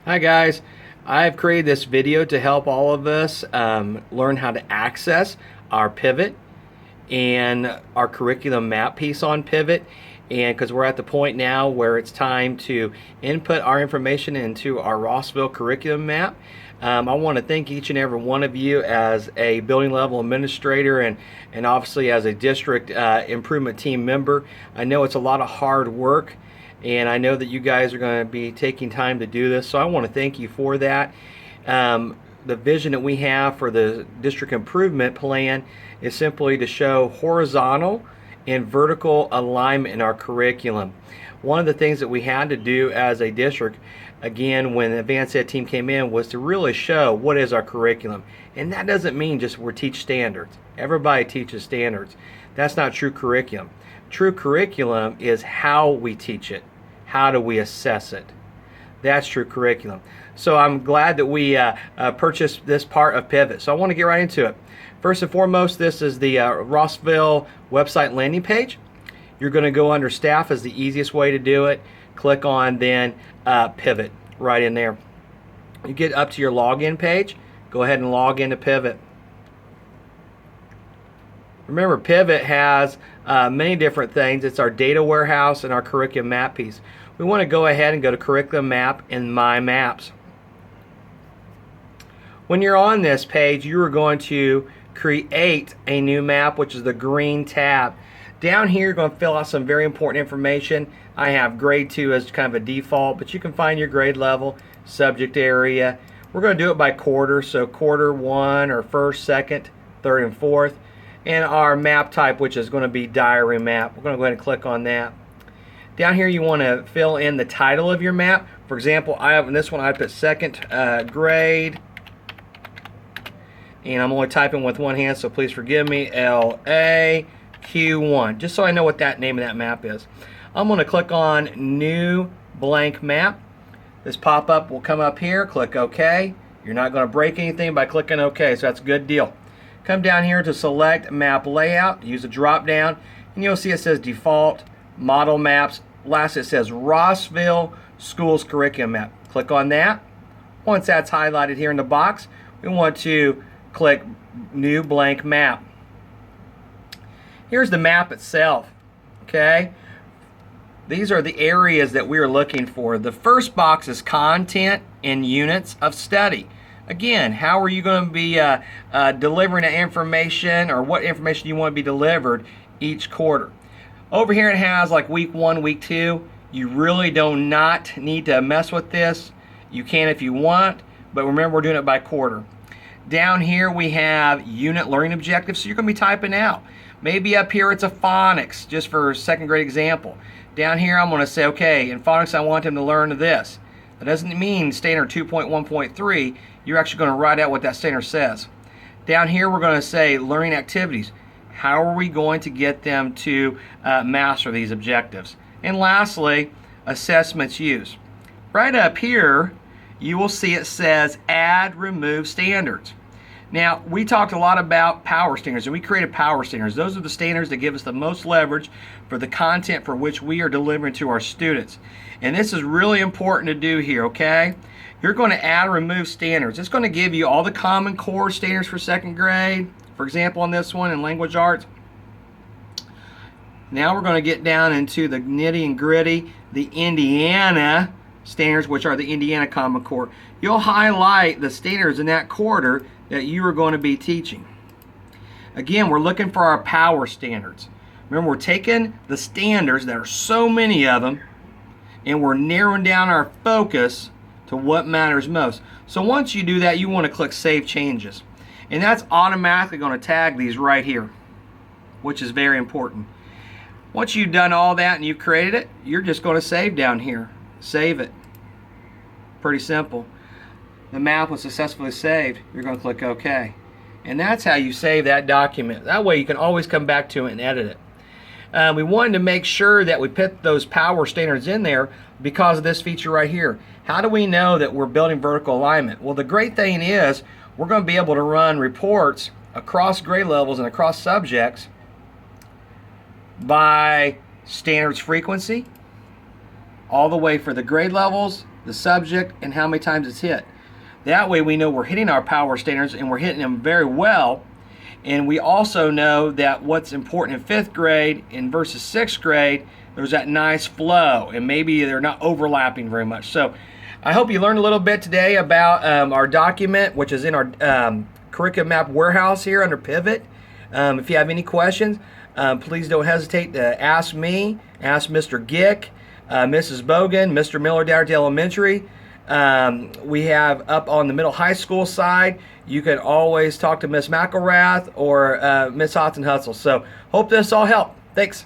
Hi guys, I've created this video to help all of us learn how to access our pivot and our curriculum map piece on pivot, and because we're at the point now where it's time to input our information into our Rossville curriculum map. I want to thank each and every one of you as a building level administrator and obviously as a district improvement team member. I know it's a lot of hard work, and I know that you guys are going to be taking time to do this, so I want to thank you for that. The vision that we have for the district improvement plan is simply to show horizontal and vertical alignment in our curriculum. One of the things that we had to do as a district, again, when the advanced ed team came in, was to really show what is our curriculum. And that doesn't mean just we teach standards. Everybody teaches standards. That's not true curriculum. True curriculum is how we teach it. How do we assess it? That's true curriculum. So I'm glad that we purchased this part of Pivot. So I want to get right into it. First and foremost, this is the Rossville website landing page. You're going to go under Staff as the easiest way to do it. Click on then Pivot right in there. You get up to your login page. Go ahead and log into Pivot. Remember, Pivot has many different things. It's our data warehouse and our curriculum map piece. We want to go ahead and go to Curriculum Map and My Maps. When you're on this page, you are going to create a new map, which is the green tab. Down here, you're going to fill out some very important information. I have grade 2 as kind of a default, but you can find your grade level, subject area. We're going to do it by quarter, so quarter 1 or first, second, third, and fourth. And our map type, which is going to be diary map. We're going to go ahead and click on that. Down here, you want to fill in the title of your map. For example, I have in this one I put second grade, and I'm only typing with one hand, so please forgive me. LAQ1, just so I know what that name of that map is. I'm going to click on New Blank Map. This pop-up will come up here. Click OK. You're not going to break anything by clicking OK, so that's a good deal. Come down here to select map layout, use a drop down, and you'll see it says default model maps. Last it says Rossville schools curriculum map. Click on that. Once that's highlighted here in the box, we want to click new blank map. Here's the map itself. Okay, these are the areas that we are looking for. The first box is content and units of study. Again, how are you going to be delivering that information, or what information you want to be delivered each quarter? Over here it has like week 1, week 2. You really do not need to mess with this. You can if you want, but remember we're doing it by quarter. Down here we have unit learning objectives, so you're going to be typing out. Maybe up here it's a phonics, just for a second grade example. Down here I'm going to say, okay, in phonics I want them to learn this. That doesn't mean standard 2.1.3. You're actually going to write out what that standard says. Down here we're going to say learning activities. How are we going to get them to master these objectives? And lastly, assessments used. Right up here you will see it says add, remove standards. Now, we talked a lot about power standards, and we created power standards. Those are the standards that give us the most leverage for the content for which we are delivering to our students. And this is really important to do here, okay? You're going to add or remove standards. It's going to give you all the Common Core standards for second grade. For example, on this one in language arts. Now we're going to get down into the nitty and gritty, the Indiana standards, which are the Indiana Common Core. You'll highlight the standards in that quarter that you are going to be teaching. Again, we're looking for our power standards. Remember, we're taking the standards, there are so many of them, and we're narrowing down our focus to what matters most. So once you do that, you want to click Save Changes. And that's automatically going to tag these right here, which is very important. Once you've done all that and you've created it, you're just going to save down here. Save it. Pretty simple. The map was successfully saved. You're going to click OK. And that's how you save that document. That way you can always come back to it and edit it. We wanted to make sure that we put those power standards in there because of this feature right here. How do we know that we're building vertical alignment? Well, the great thing is we're going to be able to run reports across grade levels and across subjects by standards frequency, all the way for the grade levels, the subject, and how many times it's hit. That way we know we're hitting our power standards and we're hitting them very well. And we also know that what's important in 5th grade and versus 6th grade, there's that nice flow, and maybe they're not overlapping very much. So I hope you learned a little bit today about our document, which is in our curriculum map warehouse here under Pivot. If you have any questions, please don't hesitate to ask me, ask Mr. Gick, Mrs. Bogan, Mr. Miller down at the elementary. We have up on the middle high school side, you can always talk to Miss McElrath or Miss Hudson Hutzel. So hope this all helped. Thanks.